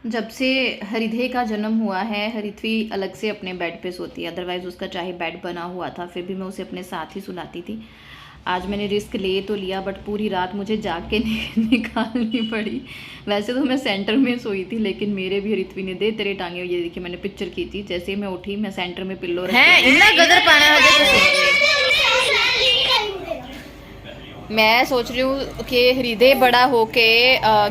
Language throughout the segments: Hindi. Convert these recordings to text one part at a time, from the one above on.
जब से हरिधे का जन्म हुआ है, हरिथ्वी अलग से अपने बेड पे सोती है। अदरवाइज़ उसका चाहे बेड बना हुआ था फिर भी मैं उसे अपने साथ ही सुलाती थी। आज मैंने रिस्क ले तो लिया बट पूरी रात मुझे जाग के निकालनी पड़ी। वैसे तो मैं सेंटर में सोई थी लेकिन मेरे भी हरिथ्वी ने दे तेरे टांगे। ये देखिए मैंने पिक्चर की थी, जैसे ही मैं उठी मैं सेंटर में पिल्लो रख हैं के इतना गदर पाना है मैं सोच रही हूँ कि हृदय बड़ा होके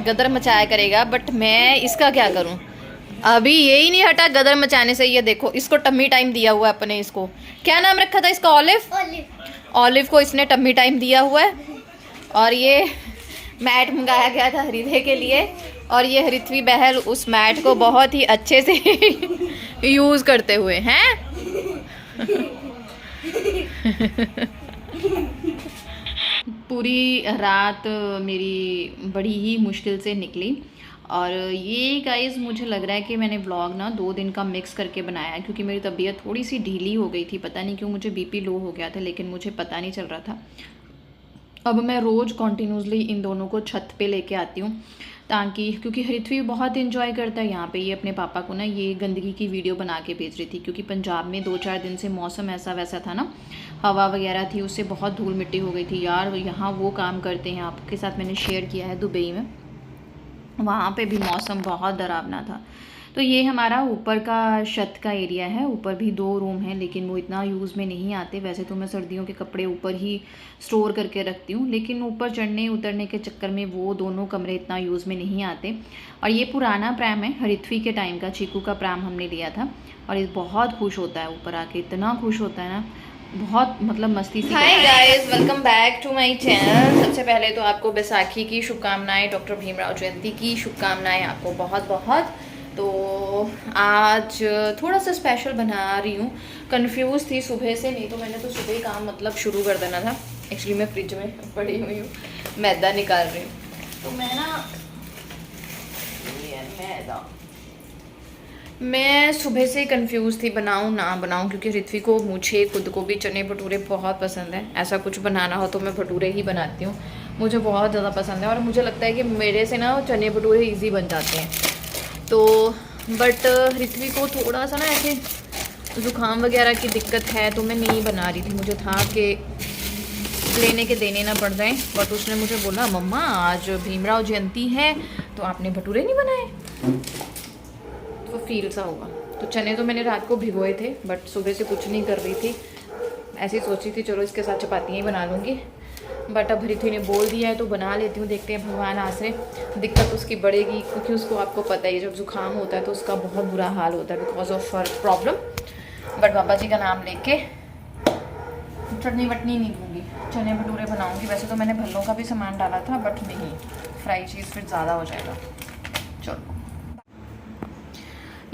गदर मचाया करेगा, बट मैं इसका क्या करूँ। अभी यही नहीं हटा गदर मचाने से। ये देखो इसको टम्मी टाइम दिया हुआ है अपने। इसको क्या नाम रखा था इसका? ऑलिव। ऑलिव को इसने टम्मी टाइम दिया हुआ है। और ये मैट मंगाया गया था हृदय के लिए, और ये हृथ्वी बहल उस मैट को बहुत ही अच्छे से यूज़ करते हुए हैं। पूरी रात मेरी बड़ी ही मुश्किल से निकली। और ये गाइस मुझे लग रहा है कि मैंने व्लॉग ना 2 दिन का मिक्स करके बनाया है, क्योंकि मेरी तबीयत थोड़ी सी ढीली हो गई थी। पता नहीं क्यों मुझे बीपी लो हो गया था, लेकिन मुझे पता नहीं चल रहा था। अब मैं रोज़ कॉन्टीन्यूसली इन दोनों को छत पे लेके आती हूँ, ताकि क्योंकि हरिथ्वी बहुत इन्जॉय करता है यहाँ पे। ये अपने पापा को ना ये गंदगी की वीडियो बना के भेज रही थी, क्योंकि पंजाब में 2-4 दिन से मौसम ऐसा वैसा था ना, हवा वगैरह थी, उससे बहुत धूल मिट्टी हो गई थी यार। यहाँ वो काम करते हैं, आपके साथ मैंने शेयर किया है दुबई में, वहाँ पे भी मौसम बहुत डरावना था। तो ये हमारा ऊपर का छत का एरिया है। ऊपर भी 2 रूम हैं, लेकिन वो इतना यूज़ में नहीं आते। वैसे तो मैं सर्दियों के कपड़े ऊपर ही स्टोर करके रखती हूँ, लेकिन ऊपर चढ़ने उतरने के चक्कर में वो दोनों कमरे इतना यूज़ में नहीं आते। और ये पुराना प्रैम है, हरिथ्वी के टाइम का चीकू का प्रैम हमने लिया था। और ये बहुत खुश होता है ऊपर आके, इतना खुश होता है ना, बहुत मतलब मस्ती सी। Hi guys, welcome back to my channel. सबसे पहले तो आपको बैसाखी की शुभकामनाएं, डॉक्टर भीमराव जयंती की शुभकामनाएं आपको बहुत बहुत। तो आज थोड़ा सा स्पेशल बना रही हूँ। कंफ्यूज थी सुबह से, नहीं तो मैंने तो सुबह ही काम मतलब शुरू कर देना था। एक्चुअली मैं फ्रिज में पड़ी हुई हूँ, मैदा निकाल रही हूँ। तो मैं ना ये मैदा, मैं सुबह से कंफ्यूज थी बनाऊं ना बनाऊं, क्योंकि ऋत्वी को मुझे खुद को भी चने भटूरे बहुत पसंद है। ऐसा कुछ बनाना हो तो मैं भटूरे ही बनाती हूँ, मुझे बहुत ज़्यादा पसंद है। और मुझे लगता है कि मेरे से ना चने भटूरे इजी बन जाते हैं। तो बट ऋत्वी को थोड़ा सा ना ऐसे ज़ुकाम वगैरह की दिक्कत है, तो मैं नहीं बना रही थी। मुझे था कि लेने के देने ना पड़ जाए, बट उसने मुझे बोला मम्मा आज भीमराव जयंती है तो आपने भटूरे नहीं बनाए, तो फील सा होगा। तो चने तो मैंने रात को भिगोए थे, बट सुबह से कुछ नहीं कर रही थी, ऐसे ही सोची थी चलो इसके साथ चपातियाँ ही बना लूँगी। बट अब हरिथ्वी ने बोल दिया है तो बना लेती हूँ। देखते हैं भगवान आज से दिक्कत उसकी बढ़ेगी, क्योंकि उसको आपको पता ही है जब जुकाम होता है तो उसका बहुत बुरा हाल होता है बिकॉज ऑफ प्रॉब्लम। बट बाबा जी का नाम लेके चटनी वटनी नहीं दूँगी, चने भटूरे बनाऊँगी। वैसे तो मैंने भल्लों का भी सामान डाला था, बट नहीं, फ्राई चीज़ फिर ज़्यादा हो जाएगा। चलो,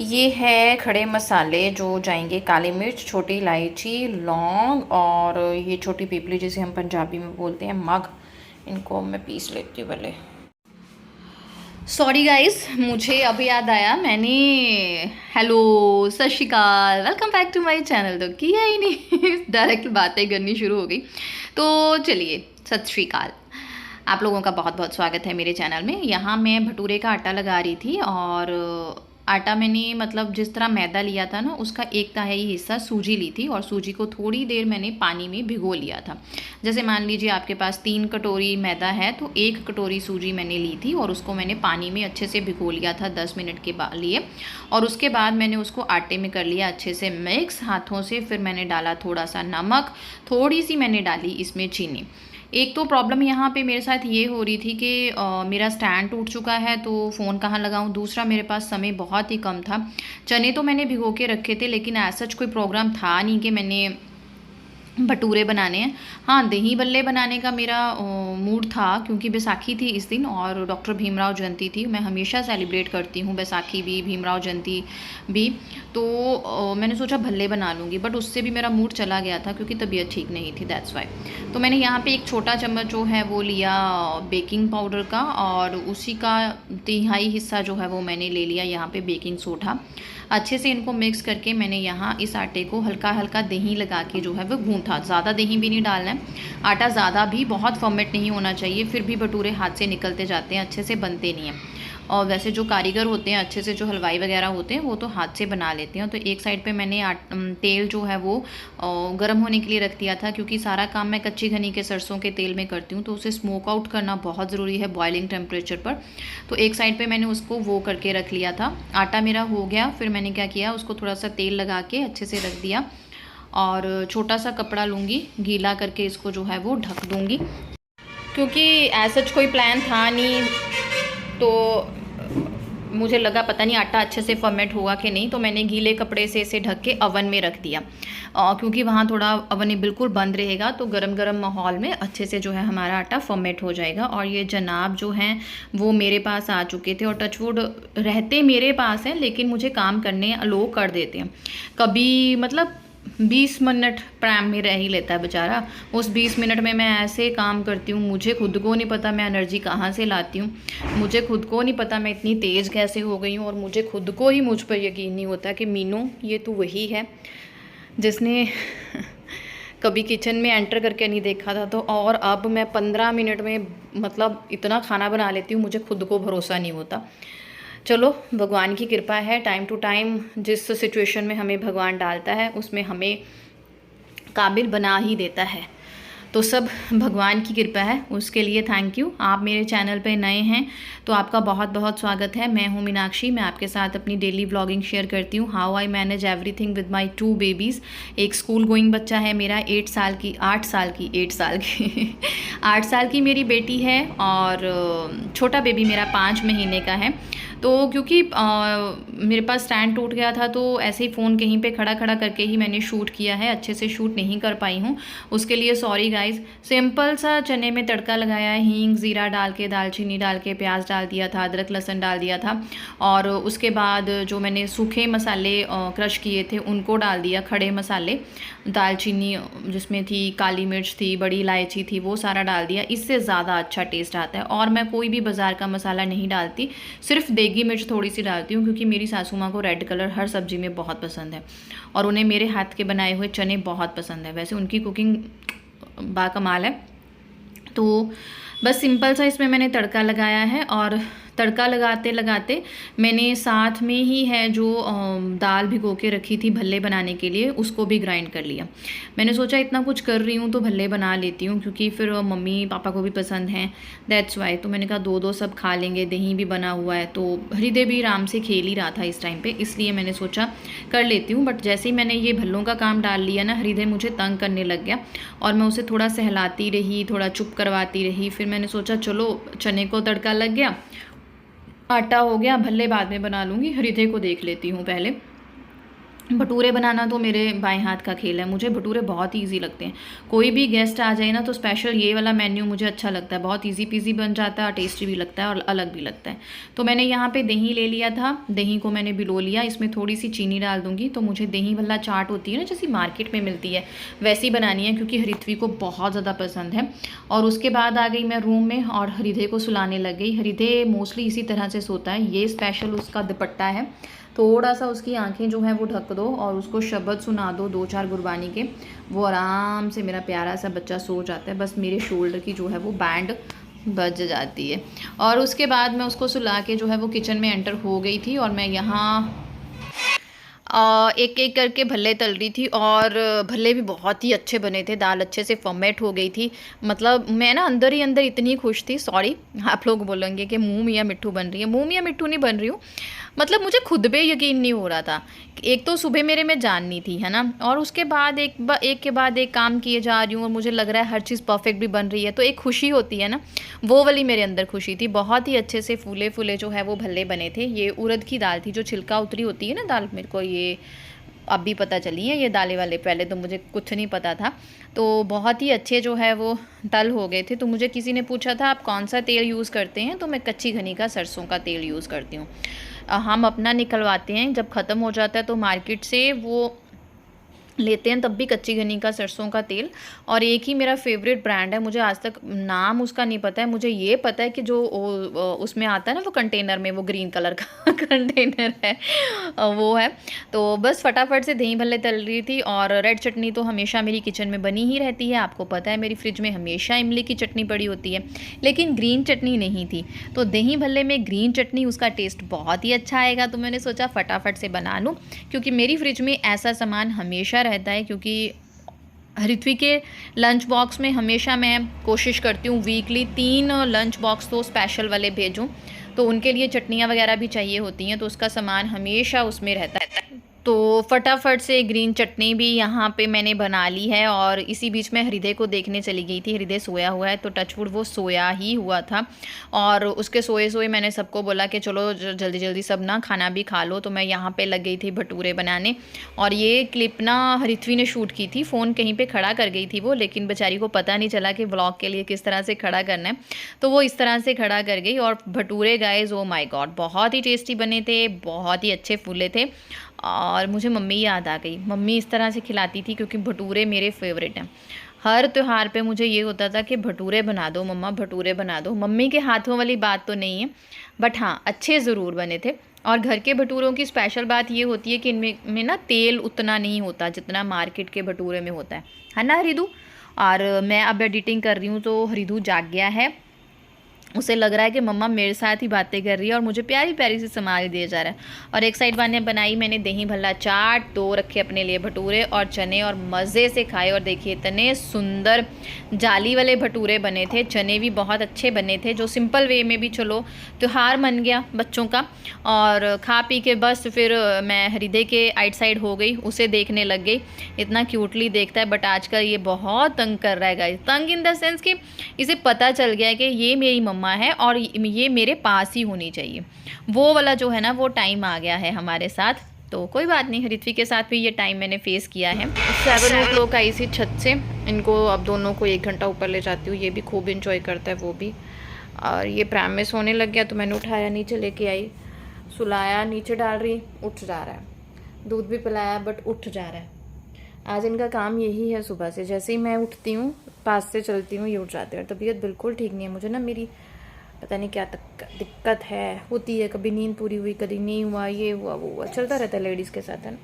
ये है खड़े मसाले जो जाएंगे, काली मिर्च, छोटी इलायची, लौंग और ये छोटी पीपली जिसे हम पंजाबी में बोलते हैं मग। इनको मैं पीस लेती हूँ पहले। सॉरी गाइस, मुझे अभी याद आया, मैंने hello Sat Shri Akal welcome back to my channel तो किया ही नहीं डायरेक्ट बातें करनी शुरू हो गई। तो चलिए, सत श्री अकाल, आप लोगों का बहुत बहुत स्वागत है मेरे चैनल में। यहाँ मैं भटूरे का आटा लगा रही थी, और आटा मैंने मतलब जिस तरह मैदा लिया था ना, उसका 1 तिहाई हिस्सा सूजी ली थी, और सूजी को थोड़ी देर मैंने पानी में भिगो लिया था। जैसे मान लीजिए आपके पास 3 कटोरी मैदा है तो 1 कटोरी सूजी मैंने ली थी, और उसको मैंने पानी में अच्छे से भिगो लिया था 10 मिनट के लिए। और उसके बाद मैंने उसको आटे में कर लिया अच्छे से मिक्स हाथों से। फिर मैंने डाला थोड़ा सा नमक, थोड़ी सी मैंने डाली इसमें चीनी। एक तो प्रॉब्लम यहाँ पे मेरे साथ ये हो रही थी कि मेरा स्टैंड टूट चुका है, तो फ़ोन कहाँ लगाऊँ। दूसरा, मेरे पास समय बहुत ही कम था। चने तो मैंने भिगो के रखे थे, लेकिन ऐसा कोई प्रोग्राम था नहीं कि मैंने भटूरे बनाने हैं। हाँ, दही बल्ले बनाने का मेरा मूड था, क्योंकि बैसाखी थी इस दिन और डॉक्टर भीमराव जयंती थी। मैं हमेशा सेलिब्रेट करती हूँ, बैसाखी भी भीमराव जयंती भी। तो मैंने सोचा भल्ले बना लूँगी, बट उससे भी मेरा मूड चला गया था क्योंकि तबीयत ठीक नहीं थी, दैट्स वाई। तो मैंने यहाँ पे 1 छोटा चम्मच जो है वो लिया बेकिंग पाउडर का, और उसी का तिहाई हिस्सा जो है वो मैंने ले लिया यहाँ पे बेकिंग सोडा। अच्छे से इनको मिक्स करके मैंने यहाँ इस आटे को हल्का हल्का दही लगा के जो है वो गूँथा। ज़्यादा दही भी नहीं डालना है, आटा ज़्यादा भी बहुत फर्मेंट नहीं होना चाहिए, फिर भी भटूरे हाथ से निकलते जाते हैं, अच्छे से बनते नहीं हैं। और वैसे जो कारीगर होते हैं अच्छे से, जो हलवाई वगैरह होते हैं, वो तो हाथ से बना लेते हैं। तो एक साइड पे मैंने तेल जो है वो गर्म होने के लिए रख दिया था, क्योंकि सारा काम मैं कच्ची घनी के सरसों के तेल में करती हूँ, तो उसे स्मोक आउट करना बहुत ज़रूरी है बॉइलिंग टेम्परेचर पर। तो एक साइड पर मैंने उसको वो करके रख लिया था। आटा मेरा हो गया, फिर मैंने क्या किया, उसको थोड़ा सा तेल लगा के अच्छे से रख दिया, और छोटा सा कपड़ा लूँगी, गीला करके इसको जो है वो ढक दूँगी, क्योंकि ऐसा कोई प्लान था नहीं। तो मुझे लगा पता नहीं आटा अच्छे से फर्मेंट होगा कि नहीं, तो मैंने गीले कपड़े से इसे ढक के अवन में रख दिया, क्योंकि वहाँ थोड़ा अवन बिल्कुल बंद रहेगा, तो गरम गरम माहौल में अच्छे से जो है हमारा आटा फर्मेंट हो जाएगा। और ये जनाब जो हैं वो मेरे पास आ चुके थे, और टचवुड रहते मेरे पास हैं, लेकिन मुझे काम करने अलो कर देते हैं। कभी मतलब 20 मिनट प्रैम में रह ही लेता है बेचारा। उस 20 मिनट में मैं ऐसे काम करती हूँ, मुझे खुद को नहीं पता मैं एनर्जी कहाँ से लाती हूँ, मुझे खुद को नहीं पता मैं इतनी तेज़ कैसे हो गई हूँ, और मुझे खुद को ही मुझ पर यकीन नहीं होता कि मीनू ये तो वही है जिसने कभी किचन में एंटर करके नहीं देखा था। तो और अब मैं 15 मिनट में मतलब इतना खाना बना लेती हूँ, मुझे खुद को भरोसा नहीं होता। चलो, भगवान की कृपा है, टाइम टू टाइम जिस सिचुएशन में हमें भगवान डालता है उसमें हमें काबिल बना ही देता है। तो सब भगवान की कृपा है, उसके लिए थैंक यू। आप मेरे चैनल पे नए हैं तो आपका बहुत बहुत स्वागत है। मैं हूँ मीनाक्षी, मैं आपके साथ अपनी डेली व्लॉगिंग शेयर करती हूँ, how I manage everything with my 2 babies. एक स्कूल गोइंग बच्चा है मेरा, 8 साल की 8 साल की मेरी बेटी है, और छोटा बेबी मेरा 5 महीने का है। तो क्योंकि मेरे पास स्टैंड टूट गया था, तो ऐसे ही फ़ोन कहीं पे खड़ा खड़ा करके ही मैंने शूट किया है, अच्छे से शूट नहीं कर पाई हूँ, उसके लिए सॉरी गाइस। सिंपल सा चने में तड़का लगाया है, हींग ज़ीरा डाल के, दालचीनी डाल के, प्याज डाल दिया था, अदरक लहसुन डाल दिया था, और उसके बाद जो मैंने सूखे मसाले क्रश किए थे उनको डाल दिया, खड़े मसाले, दालचीनी जिसमें थी, काली मिर्च थी, बड़ी इलायची थी, वो सारा डाल दिया। इससे ज़्यादा अच्छा टेस्ट आता है। और मैं कोई भी बाज़ार का मसाला नहीं डालती, सिर्फ देगी मिर्च थोड़ी सी डालती हूँ, क्योंकि मेरी सासू माँ को रेड कलर हर सब्ज़ी में बहुत पसंद है, और उन्हें मेरे हाथ के बनाए हुए चने बहुत पसंद है। वैसे उनकी कुकिंग बाकमाल है। तो बस सिंपल सा इसमें मैंने तड़का लगाया है, और तड़का लगाते लगाते मैंने साथ में ही है जो दाल भिगो के रखी थी भल्ले बनाने के लिए, उसको भी ग्राइंड कर लिया। मैंने सोचा इतना कुछ कर रही हूँ तो भल्ले बना लेती हूँ, क्योंकि फिर मम्मी पापा को भी पसंद हैं, दैट्स वाई। तो मैंने कहा दो दो सब खा लेंगे, दही भी बना हुआ है, तो हृदय भी आराम से खेल ही रहा था इस टाइम पर, इसलिए मैंने सोचा कर लेती हूँ। बट जैसे ही मैंने ये भल्लों का काम डाल लिया ना, हृदय मुझे तंग करने लग गया, और मैं उसे थोड़ा सहलाती रही, थोड़ा चुप करवाती रही। फिर मैंने सोचा चलो चने को तड़का लग गया, आटा हो गया, भल्ले बाद में बना लूँगी, हृदय को देख लेती हूँ पहले। भटूरे बनाना तो मेरे बाएं हाथ का खेल है, मुझे भटूरे बहुत ईजी लगते हैं। कोई भी गेस्ट आ जाए ना तो स्पेशल ये वाला मेन्यू मुझे अच्छा लगता है, बहुत ईजी पीजी बन जाता है, टेस्टी भी लगता है और अलग भी लगता है। तो मैंने यहाँ पे दही ले लिया था, दही को मैंने भिगो लिया, इसमें थोड़ी सी चीनी डाल दूँगी। तो मुझे दही वाला चाट होती है ना, जैसी मार्केट में मिलती है, वैसी बनानी है, क्योंकि हृथ्वी को बहुत ज़्यादा पसंद है। और उसके बाद आ गई मैं रूम में और हृदय को सुलाने लग गई। हृदय मोस्टली इसी तरह से सोता है, ये स्पेशल उसका दुपट्टा है, थोड़ा सा उसकी आंखें जो हैं वो ढक दो और उसको शब्द सुना दो 2-4 गुरबानी के, वो आराम से मेरा प्यारा सा बच्चा सो जाता है। बस मेरे शोल्डर की जो है वो बैंड बज जाती है। और उसके बाद मैं उसको सुला के जो है वो किचन में एंटर हो गई थी, और मैं यहाँ एक एक करके भल्ले तल रही थी, और भल्ले भी बहुत ही अच्छे बने थे, दाल अच्छे से फॉर्मेट हो गई थी। मतलब मैं ना अंदर ही अंदर इतनी खुश थी। सॉरी, आप लोग बोलेंगे कि मुँह मियाँ मिट्ठू बन रही है, मुँह मियाँ मिट्ठू नहीं बन रही हूँ, मतलब मुझे खुद पे यकीन नहीं हो रहा था। एक तो सुबह मेरे में जान नहीं थी, है ना, और उसके बाद एक के बाद एक काम किए जा रही हूँ, और मुझे लग रहा है हर चीज़ परफेक्ट भी बन रही है, तो एक खुशी होती है ना, वो वाली मेरे अंदर खुशी थी। बहुत ही अच्छे से फूले फूले जो है वो भल्ले बने थे। ये उड़द की दाल थी, जो छिलका उतरी होती है ना दाल, मेरे को ये अब भी पता चली है ये दालें वाले, पहले तो मुझे कुछ नहीं पता था। तो बहुत ही अच्छे जो है वो तल हो गए थे। तो मुझे किसी ने पूछा था आप कौन सा तेल यूज़ करते हैं, तो मैं कच्ची घनी का सरसों का तेल यूज़ करती हूँ। हम अपना निकलवाते हैं, जब ख़त्म हो जाता है तो मार्केट से वो लेते हैं तब भी कच्ची घनी का सरसों का तेल। और एक ही मेरा फेवरेट ब्रांड है, मुझे आज तक नाम उसका नहीं पता है, मुझे ये पता है कि जो उसमें आता है ना वो कंटेनर में, वो ग्रीन कलर का कंटेनर है, वो है। तो बस फटाफट से दही भल्ले तल रही थी। और रेड चटनी तो हमेशा मेरी किचन में बनी ही रहती है, आपको पता है मेरी फ्रिज में हमेशा इमली की चटनी पड़ी होती है, लेकिन ग्रीन चटनी नहीं थी। तो दही भल्ले में ग्रीन चटनी, उसका टेस्ट बहुत ही अच्छा आएगा, तो मैंने सोचा फटाफट से बना लूँ, क्योंकि मेरी फ्रिज में ऐसा सामान हमेशा रहता है। क्योंकि ऋत्वी के लंच बॉक्स में हमेशा मैं कोशिश करती हूँ वीकली 3 लंच बॉक्स तो स्पेशल वाले भेजूँ, तो उनके लिए चटनियाँ वगैरह भी चाहिए होती हैं, तो उसका सामान हमेशा उसमें रहता है। तो फटाफट से ग्रीन चटनी भी यहाँ पे मैंने बना ली है। और इसी बीच में हृदय को देखने चली गई थी, हृदय सोया हुआ है, तो टचवुड वो सोया ही हुआ था। और उसके सोए सोए मैंने सबको बोला कि चलो जल्दी जल्दी सब ना खाना भी खा लो, तो मैं यहाँ पे लग गई थी भटूरे बनाने। और ये क्लिप ना ऋत्वी ने शूट की थी, फ़ोन कहीं पे खड़ा कर गई थी वो, लेकिन बेचारी को पता नहीं चला कि व्लॉग के लिए किस तरह से खड़ा करना है, तो वो इस तरह से खड़ा कर गई। और bhature guys, oh my God, बहुत ही टेस्टी बने थे, बहुत ही अच्छे फूले थे। और मुझे मम्मी याद आ गई, मम्मी इस तरह से खिलाती थी, क्योंकि भटूरे मेरे फेवरेट हैं। हर त्यौहार पे मुझे ये होता था कि भटूरे बना दो मम्मा, भटूरे बना दो। मम्मी के हाथों वाली बात तो नहीं है, बट हाँ अच्छे ज़रूर बने थे। और घर के भटूरों की स्पेशल बात ये होती है कि इनमें ना तेल उतना नहीं होता जितना मार्केट के भटूरे में होता है ना हरिदू। और मैं अब एडिटिंग कर रही हूँ, तो हरिदू जाग गया है, उसे लग रहा है कि मम्मा मेरे साथ ही बातें कर रही है और मुझे प्यारी प्यारी सी संभाल दिया जा रहा है। और एक साइड मैंने बनाई मैंने दही भल्ला चाट, 2 रखे अपने लिए भटूरे और चने, और मज़े से खाए। और देखिए इतने सुंदर जाली वाले भटूरे बने थे, चने भी बहुत अच्छे बने थे, जो सिंपल वे में भी चलो त्यौहार मन गया बच्चों का। और खा पी के बस फिर मैं हृदय के आइट साइड हो गई, उसे देखने लग गई। इतना क्यूटली देखता है, बट आजकल ये बहुत तंग कर रहा है गाइस। तंग इन द सेंस कि इसे पता चल गया है कि ये मेरी मम्मा है और ये मेरे पास ही होनी चाहिए। वो वाला जो है ना, वो टाइम आ गया है हमारे साथ। तो कोई बात नहीं, ऋत्वी के साथ भी ये टाइम मैंने फेस किया है। 7 o'clock आई सी छत से, इनको अब दोनों को 1 घंटा ऊपर ले जाती हूँ, ये भी खूब इंजॉय करता है वो भी। और ये प्राइम में सोने लग गया, तो मैंने उठाया नीचे लेके आई, सुलाया, नीचे डाल रही, उठ जा रहा है, दूध भी पिलाया बट उठ जा रहा है। आज इनका काम यही है, सुबह से जैसे ही मैं उठती हूँ, पास से चलती हूँ, ये उठ जाते हैं। और तबीयत बिल्कुल ठीक नहीं है मुझे ना, मेरी पता नहीं क्या दिक्कत है, होती है, कभी नींद पूरी हुई, कभी नहीं हुआ, ये हुआ वो हुआ, चलता रहता है लेडीज़ के साथ, है ना।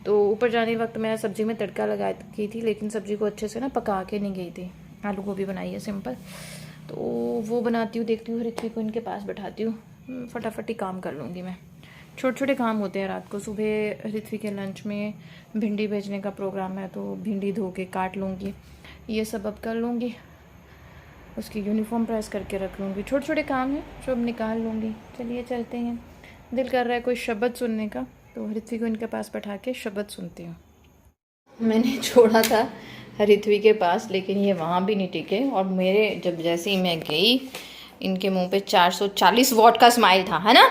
तो ऊपर जाने वक्त मैं सब्ज़ी में तड़का लगा की थी, लेकिन सब्ज़ी को अच्छे से ना पका के नहीं गई थी। आलू गोभी बनाई है सिंपल, तो वो बनाती हूँ, देखती हूँ ऋत्वी को इनके पास बैठाती हूँ, फटाफट ही काम कर लूँगी मैं। छोटे छोटे काम होते हैं रात को। सुबह ऋत्वी के लंच में भिंडी भेजने का प्रोग्राम है, तो भिंडी धो के काट लूँगी, ये सब अब कर लूँगी। उसकी यूनिफॉर्म प्रेस करके रख लूँगी, छोटे छोटे काम हैं जो अब निकाल लूँगी। चलिए चलते हैं, दिल कर रहा है कोई शब्द सुनने का, तो ऋत्वी को इनके पास बैठा के शब्द सुनती हूँ। मैंने छोड़ा था ऋत्वी के पास, लेकिन ये वहाँ भी नहीं टिके, और मेरे जब जैसे ही मैं गई, इनके मुंह पे 440 वॉट का स्माइल था, है ना,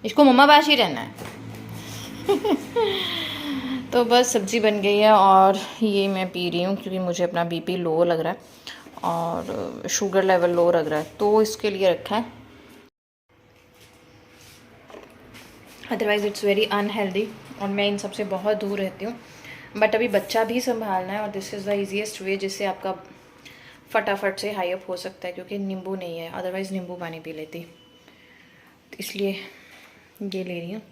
इसको मम्मा पास ही रहना है। तो बस सब्ज़ी बन गई है और ये मैं पी रही हूँ, क्योंकि मुझे अपना बीपी लो लग रहा है और शुगर लेवल लो लग रहा है, तो इसके लिए रखा है। अदरवाइज़ इट्स वेरी अनहेल्दी, और मैं इन सब से बहुत दूर रहती हूँ। बट अभी बच्चा भी संभालना है, और दिस इज़ द ईजीएस्ट वे जिससे आपका फटाफट से हाई अप हो सकता है, क्योंकि नींबू नहीं है, अदरवाइज़ नींबू पानी पी लेती, तो इसलिए ये ले रही हूँ।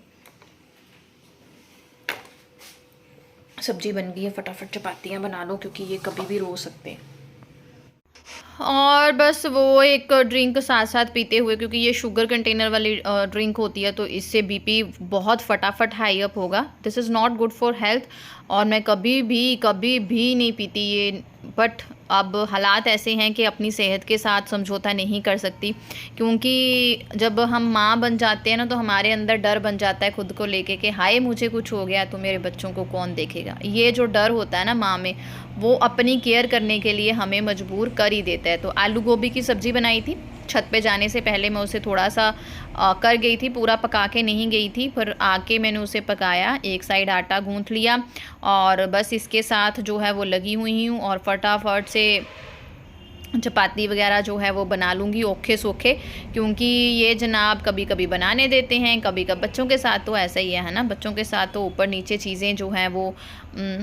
सब्जी बन गई है, फटाफट चपातियाँ बना लो, क्योंकि ये कभी भी रो सकते हैं। और बस वो एक ड्रिंक साथ साथ पीते हुए, क्योंकि ये शुगर कंटेनर वाली ड्रिंक होती है, तो इससे बीपी बहुत फटाफट हाई अप होगा। This is not good for health, और मैं कभी भी नहीं पीती ये। बट अब हालात ऐसे हैं कि अपनी सेहत के साथ समझौता नहीं कर सकती, क्योंकि जब हम माँ बन जाते हैं ना, तो हमारे अंदर डर बन जाता है खुद को लेके कि हाय मुझे कुछ हो गया तो मेरे बच्चों को कौन देखेगा। ये जो डर होता है ना माँ में, वो अपनी केयर करने के लिए हमें मजबूर कर ही देता है। तो आलू गोभी की सब्ज़ी बनाई थी, छत पे जाने से पहले मैं उसे थोड़ा सा कर गई थी, पूरा पका के नहीं गई थी, पर आके मैंने उसे पकाया, एक साइड आटा गूंथ लिया, और बस इसके साथ जो है वो लगी हुई हूँ। और फटाफट से चपाती वगैरह जो है वो बना लूँगी ओखे सोखे, क्योंकि ये जनाब कभी कभी बनाने देते हैं, कभी कभी बच्चों के साथ तो ऐसा ही है ना, बच्चों के साथ तो ऊपर नीचे चीज़ें जो हैं वो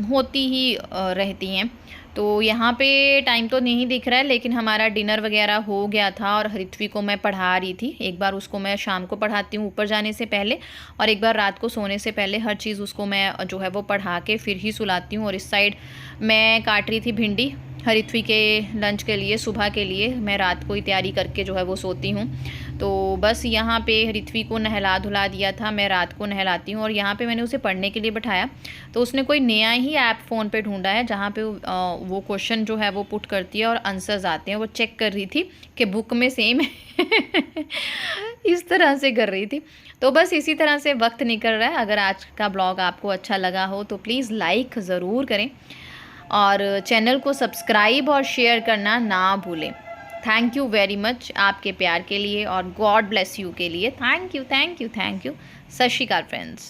होती ही रहती हैं। तो यहाँ पे टाइम तो नहीं दिख रहा है, लेकिन हमारा डिनर वगैरह हो गया था और हरित्वी को मैं पढ़ा रही थी। एक बार उसको मैं शाम को पढ़ाती हूँ ऊपर जाने से पहले, और एक बार रात को सोने से पहले। हर चीज़ उसको मैं जो है वो पढ़ा के फिर ही सुलाती हूँ। और इस साइड मैं काट रही थी भिंडी हरित्वी के लंच के लिए, सुबह के लिए। मैं रात को ही तैयारी करके जो है वो सोती हूँ। तो बस यहाँ पे हरित्वी को नहला धुला दिया था, मैं रात को नहलाती हूँ। और यहाँ पे मैंने उसे पढ़ने के लिए बैठाया, तो उसने कोई नया ही ऐप फ़ोन पे ढूंढा है जहाँ पे वो क्वेश्चन जो है वो पुट करती है और आंसर्स आते हैं। वो चेक कर रही थी कि बुक में सेम है इस तरह से कर रही थी। तो बस इसी तरह से वक्त निकल रहा है। अगर आज का ब्लॉग आपको अच्छा लगा हो तो प्लीज़ लाइक ज़रूर करें और चैनल को सब्सक्राइब और शेयर करना ना भूलें। थैंक यू वेरी मच आपके प्यार के लिए और गॉड ब्लेस यू के लिए। Thank you thank you thank you. सत श्री अकाल फ्रेंड्स।